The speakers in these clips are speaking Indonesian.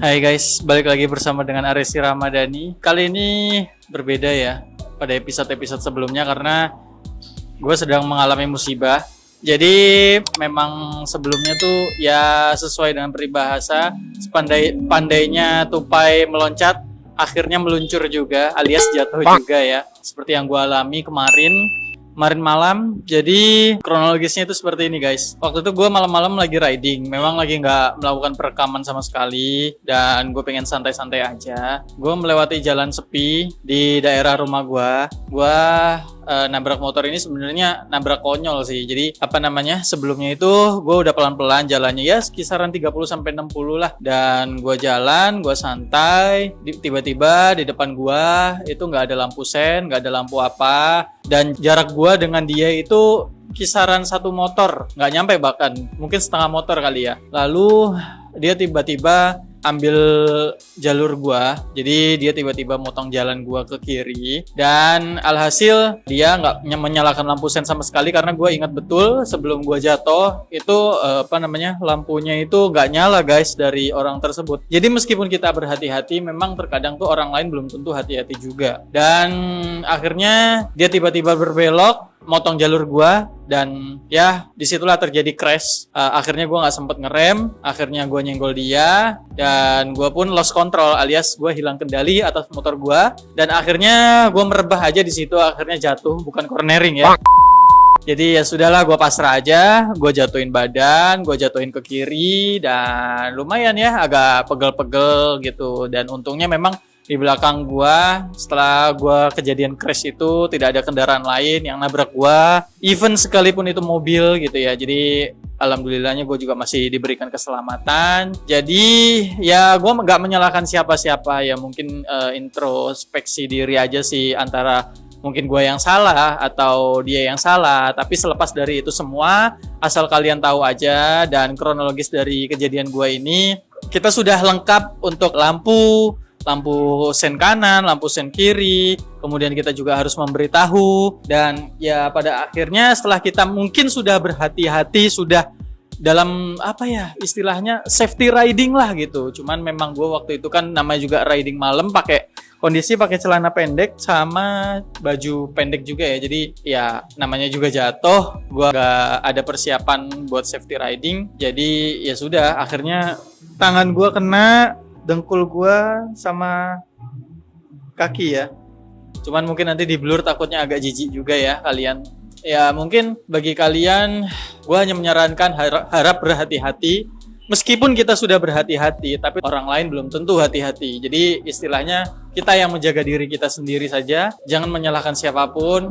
Hai guys, balik lagi bersama dengan Aresi Ramadhani. Kali ini berbeda ya pada episode-episode sebelumnya karena gue sedang mengalami musibah. Jadi memang sebelumnya tuh ya sesuai dengan peribahasa, sepandai-pandainya tupai meloncat, akhirnya meluncur juga alias jatuh juga ya. Seperti yang gue alami kemarin malam. Jadi kronologisnya itu seperti ini guys. Waktu itu gue malam-malam lagi riding. Memang lagi nggak melakukan perekaman sama sekali. Dan gue pengen santai-santai aja. Gue melewati jalan sepi di daerah rumah gue. Gue nabrak motor ini sebenarnya nabrak konyol sih. Jadi sebelumnya itu gue udah pelan-pelan jalannya ya kisaran 30-60 lah. Dan gue jalan, gue santai. Tiba-tiba di depan gue itu nggak ada lampu sen, nggak ada lampu apa. Dan jarak gue dengan dia itu kisaran satu motor, nggak nyampe bahkan, mungkin setengah motor kali ya. Lalu dia tiba-tiba ambil jalur gua, jadi dia tiba-tiba motong jalan gua ke kiri dan alhasil dia nggak menyalakan lampu sen sama sekali karena gua ingat betul sebelum gua jatuh itu lampunya itu nggak nyala guys dari orang tersebut. Jadi meskipun kita berhati-hati, memang terkadang tuh orang lain belum tentu hati-hati juga. Dan akhirnya dia tiba-tiba berbelok motong jalur gua dan ya disitulah terjadi crash. Akhirnya gua nggak sempet ngerem, akhirnya gua nyenggol dia dan gua pun lost control alias gua hilang kendali atas motor gua dan akhirnya gua merebah aja di situ, akhirnya jatuh, bukan cornering ya. Jadi ya sudahlah, gue pasrah aja, gue jatuhin badan, gue jatuhin ke kiri dan lumayan ya agak pegel-pegel gitu. Dan untungnya memang di belakang gue setelah gue kejadian crash itu tidak ada kendaraan lain yang nabrak gue, even sekalipun itu mobil gitu ya. Jadi alhamdulillahnya gue juga masih diberikan keselamatan. Jadi ya gue nggak menyalahkan siapa-siapa ya, mungkin introspeksi diri aja sih, antara mungkin gue yang salah atau dia yang salah. Tapi selepas dari itu semua, asal kalian tahu aja dan kronologis dari kejadian gue ini, kita sudah lengkap untuk lampu sen kanan, lampu sen kiri, kemudian kita juga harus memberitahu. Dan ya pada akhirnya setelah kita mungkin sudah berhati-hati, sudah dalam istilahnya safety riding lah gitu. Cuman memang gue waktu itu kan namanya juga riding malam, pakai celana pendek sama baju pendek juga ya. Jadi ya namanya juga jatuh, gue gak ada persiapan buat safety riding. Jadi ya sudah, akhirnya tangan gue kena, dengkul gue sama kaki ya. Cuman mungkin nanti di blur, takutnya agak jijik juga ya kalian. Ya mungkin bagi kalian gue hanya menyarankan harap berhati-hati. Meskipun kita sudah berhati-hati, tapi orang lain belum tentu hati-hati. Jadi istilahnya kita yang menjaga diri kita sendiri saja. Jangan menyalahkan siapapun,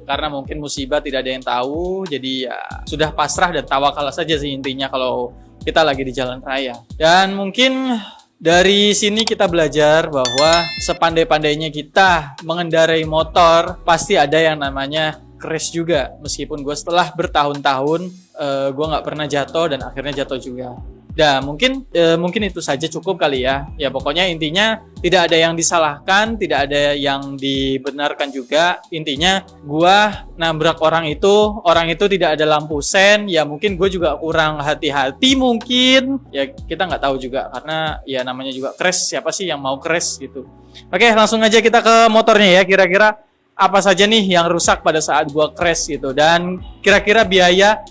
karena mungkin musibah tidak ada yang tahu. Jadi ya sudah pasrah dan tawakal saja sih intinya kalau kita lagi di jalan raya. Dan mungkin dari sini kita belajar bahwa sepandai-pandainya kita mengendarai motor, pasti ada yang namanya crash juga. Meskipun gue setelah bertahun-tahun gue nggak pernah jatuh dan akhirnya jatuh juga. Nah mungkin itu saja cukup kali ya. Ya pokoknya intinya tidak ada yang disalahkan, tidak ada yang dibenarkan juga. Intinya gue nabrak orang itu tidak ada lampu sen. Ya mungkin gue juga kurang hati-hati mungkin. Ya kita nggak tahu juga karena ya namanya juga crash. Siapa sih yang mau crash gitu? Oke, langsung aja kita ke motornya ya. Kira-kira apa saja nih yang rusak pada saat gua crash gitu, dan kira-kira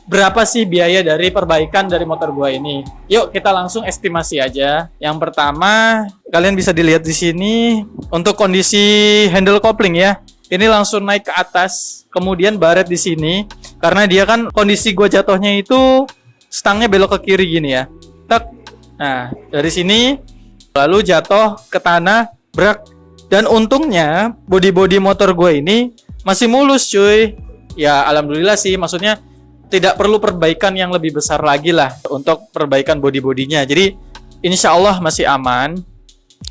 berapa sih biaya dari perbaikan dari motor gua ini. Yuk kita langsung estimasi aja. Yang pertama, kalian bisa dilihat di sini untuk kondisi handle kopling ya. Ini langsung naik ke atas, kemudian baret di sini karena dia kan kondisi gua jatuhnya itu stangnya belok ke kiri gini ya. Tak. Nah, dari sini lalu jatuh ke tanah, brak. Dan untungnya bodi motor gue ini masih mulus cuy. Ya alhamdulillah sih, maksudnya tidak perlu perbaikan yang lebih besar lagi lah untuk perbaikan bodinya. Jadi insya Allah masih aman.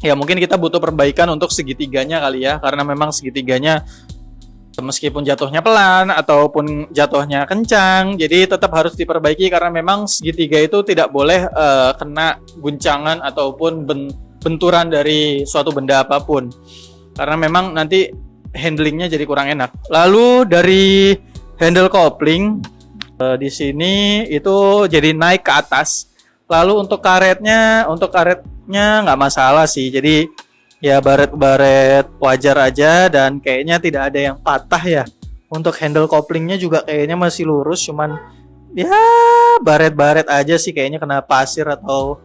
Ya mungkin kita butuh perbaikan untuk segitiganya kali ya, karena memang segitiganya meskipun jatuhnya pelan ataupun jatuhnya kencang, jadi tetap harus diperbaiki karena memang segitiga itu tidak boleh kena guncangan ataupun benturan dari suatu benda apapun, karena memang nanti handlingnya jadi kurang enak. Lalu dari handle kopling di sini itu jadi naik ke atas Lalu untuk karetnya nggak masalah sih. Jadi ya baret-baret wajar aja dan kayaknya tidak ada yang patah ya. Untuk handle koplingnya juga kayaknya masih lurus, cuman ya baret-baret aja sih kayaknya kena pasir atau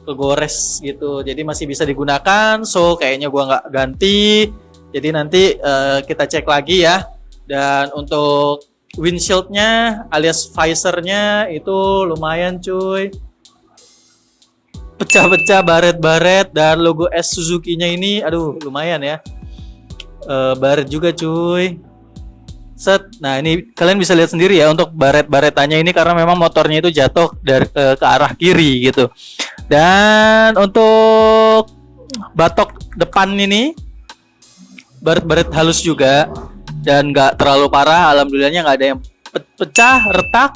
kegores gitu. Jadi masih bisa digunakan. So kayaknya gua nggak ganti. Jadi nanti kita cek lagi ya. Dan untuk windshieldnya alias visornya itu lumayan cuy. Pecah-pecah baret-baret dan logo S Suzuki-nya ini aduh lumayan ya. Baret juga cuy. Set. Nah, ini kalian bisa lihat sendiri ya untuk baret-baretannya ini karena memang motornya itu jatuh dari ke arah kiri gitu. Dan untuk batok depan ini baret-baret halus juga dan nggak terlalu parah. Alhamdulillahnya nggak ada yang pecah, retak.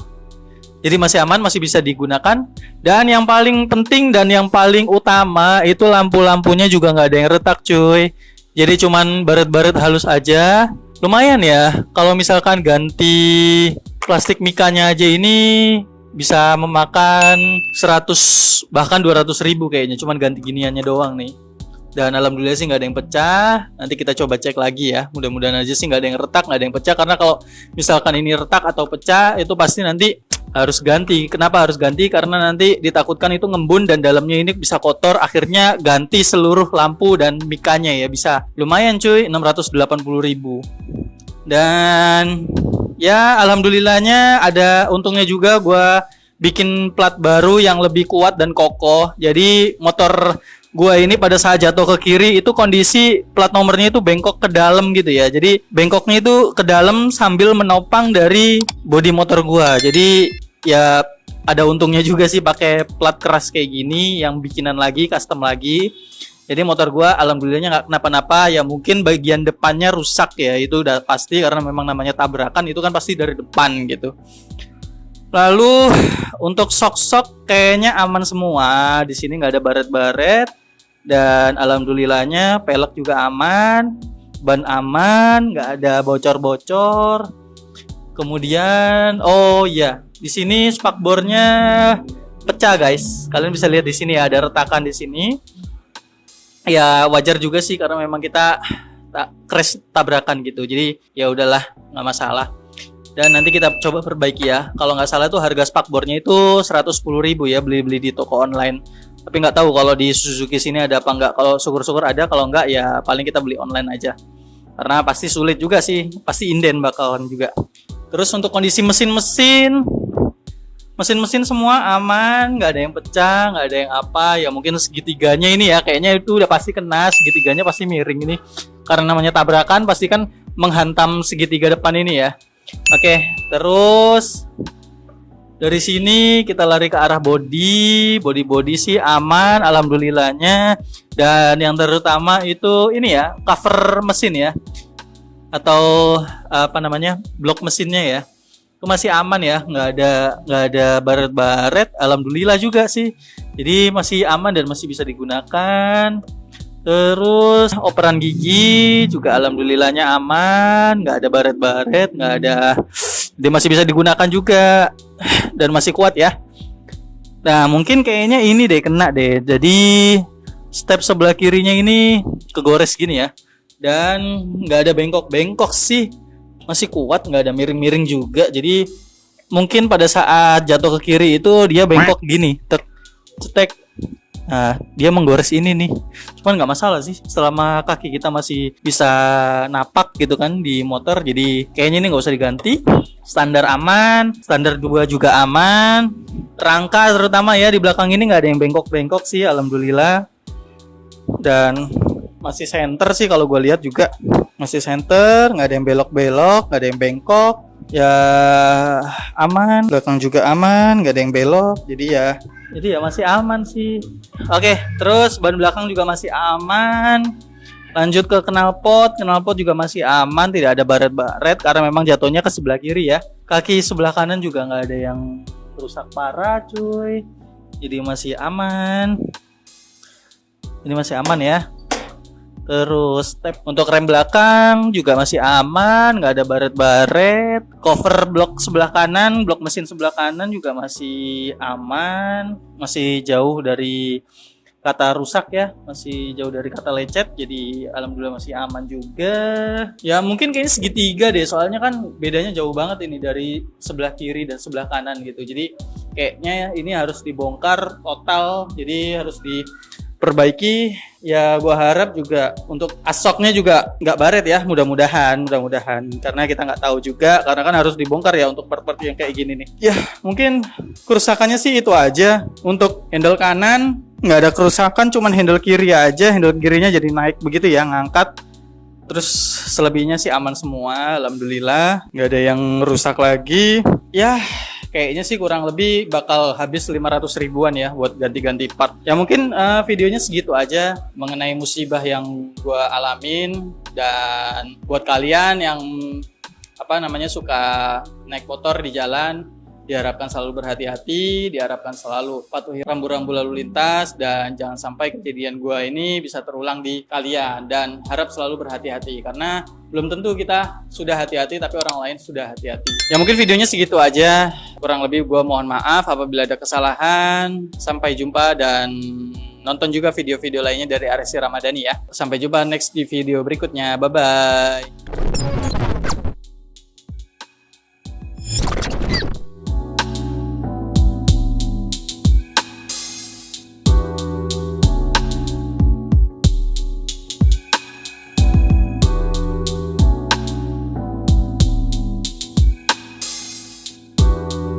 Jadi masih aman, masih bisa digunakan. Dan yang paling penting dan yang paling utama itu lampu-lampunya juga nggak ada yang retak cuy. Jadi cuman baret-baret halus aja. Lumayan ya. Kalau misalkan ganti plastik mikanya aja ini bisa memakan 100 bahkan 200 ribu kayaknya. Cuman ganti giniannya doang nih. Dan alhamdulillah sih nggak ada yang pecah. Nanti kita coba cek lagi ya. Mudah-mudahan aja sih nggak ada yang retak, nggak ada yang pecah. Karena kalau misalkan ini retak atau pecah itu pasti nanti harus ganti. Kenapa harus ganti? Karena nanti ditakutkan itu ngembun dan dalamnya ini bisa kotor. Akhirnya ganti seluruh lampu dan mikanya ya bisa. Lumayan cuy, 680.000. Dan ya alhamdulillahnya ada untungnya juga gue bikin plat baru yang lebih kuat dan kokoh. Jadi motor gue ini pada saat jatuh ke kiri itu kondisi plat nomornya itu bengkok ke dalam gitu ya. Jadi bengkoknya itu ke dalam sambil menopang dari bodi motor gue. Jadi ya ada untungnya juga sih pakai plat keras kayak gini yang bikinan lagi, custom lagi. Jadi motor gue alhamdulillahnya nggak kenapa-napa. Ya mungkin bagian depannya rusak ya, itu udah pasti karena memang namanya tabrakan itu kan pasti dari depan gitu. Lalu untuk sok-sok kayaknya aman semua. Di sini nggak ada baret-baret. Dan alhamdulillahnya pelek juga aman, ban aman, nggak ada bocor-bocor. Kemudian, oh iya, di sini spakbornya pecah guys. Kalian bisa lihat di sini ya, ada retakan di sini. Ya wajar juga sih karena memang kita crash tabrakan gitu. Jadi ya udahlah, nggak masalah. Dan nanti kita coba perbaiki ya. Kalau nggak salah tuh harga spakbornya itu 110.000 ya, beli-beli di toko online. Tapi nggak tahu kalau di Suzuki sini ada apa nggak. Kalau syukur-syukur ada, kalau nggak ya paling kita beli online aja. Karena pasti sulit juga sih, pasti inden bakalan juga. Terus untuk kondisi mesin-mesin semua aman, nggak ada yang pecah, nggak ada yang apa. Ya mungkin segitiganya ini ya, kayaknya itu udah pasti kena, segitiganya pasti miring ini. Karena namanya tabrakan, pasti kan menghantam segitiga depan ini ya. Oke, terus dari sini kita lari ke arah body sih aman alhamdulillahnya. Dan yang terutama itu ini ya, cover mesin ya, atau apa namanya, blok mesinnya ya, itu masih aman ya, nggak ada baret-baret, alhamdulillah juga sih. Jadi masih aman dan masih bisa digunakan. Terus operan gigi juga alhamdulillahnya aman, nggak ada baret-baret, nggak ada. Dia masih bisa digunakan juga dan masih kuat ya. Nah mungkin kayaknya ini deh kena deh. Jadi step sebelah kirinya ini kegores gini ya. Dan nggak ada bengkok-bengkok sih, masih kuat, nggak ada miring-miring juga. Jadi mungkin pada saat jatuh ke kiri itu dia bengkok gini, cetek. Nah, dia menggores ini nih. Cuman nggak masalah sih, selama kaki kita masih bisa napak gitu kan di motor. Jadi kayaknya ini nggak usah diganti. Standar aman, standar 2 juga aman. Rangka terutama ya di belakang ini nggak ada yang bengkok-bengkok sih, alhamdulillah. Dan masih center sih kalau gue lihat juga. Masih center, nggak ada yang belok-belok, nggak ada yang bengkok. Ya aman, belakang juga aman, nggak ada yang belok. Jadi ya masih aman sih. Oke, terus ban belakang juga masih aman. Lanjut ke knalpot juga masih aman, tidak ada baret-baret karena memang jatuhnya ke sebelah kiri ya. Kaki sebelah kanan juga nggak ada yang rusak parah cuy. Jadi masih aman. Ini masih aman ya. Terus step untuk rem belakang juga masih aman, nggak ada baret-baret. Cover blok sebelah kanan, blok mesin sebelah kanan juga masih aman, masih jauh dari kata rusak ya, masih jauh dari kata lecet, jadi alhamdulillah masih aman juga. Ya mungkin kayaknya segitiga deh, soalnya kan bedanya jauh banget ini dari sebelah kiri dan sebelah kanan gitu. Jadi kayaknya ini harus dibongkar total, jadi harus diperbaiki. Ya gua harap juga untuk asoknya juga nggak baret ya, mudah-mudahan karena kita nggak tahu juga, karena kan harus dibongkar ya untuk part-part yang kayak gini nih. Ya mungkin kerusakannya sih itu aja. Untuk handle kanan nggak ada kerusakan, cuman handle kiri aja, handle kirinya jadi naik begitu ya, ngangkat. Terus selebihnya sih aman semua, alhamdulillah, nggak ada yang rusak lagi. Ya kayaknya sih kurang lebih bakal habis 500 ribuan ya buat ganti-ganti part. Ya mungkin videonya segitu aja mengenai musibah yang gue alamin. Dan buat kalian yang suka naik motor di jalan, diharapkan selalu berhati-hati, diharapkan selalu patuhi rambu-rambu lalu lintas, dan jangan sampai kejadian gua ini bisa terulang di kalian. Dan harap selalu berhati-hati, karena belum tentu kita sudah hati-hati tapi orang lain sudah hati-hati. Ya mungkin videonya segitu aja, kurang lebih gua mohon maaf apabila ada kesalahan. Sampai jumpa, dan nonton juga video-video lainnya dari Aresi Ramadhani ya. Sampai jumpa next di video berikutnya, bye bye.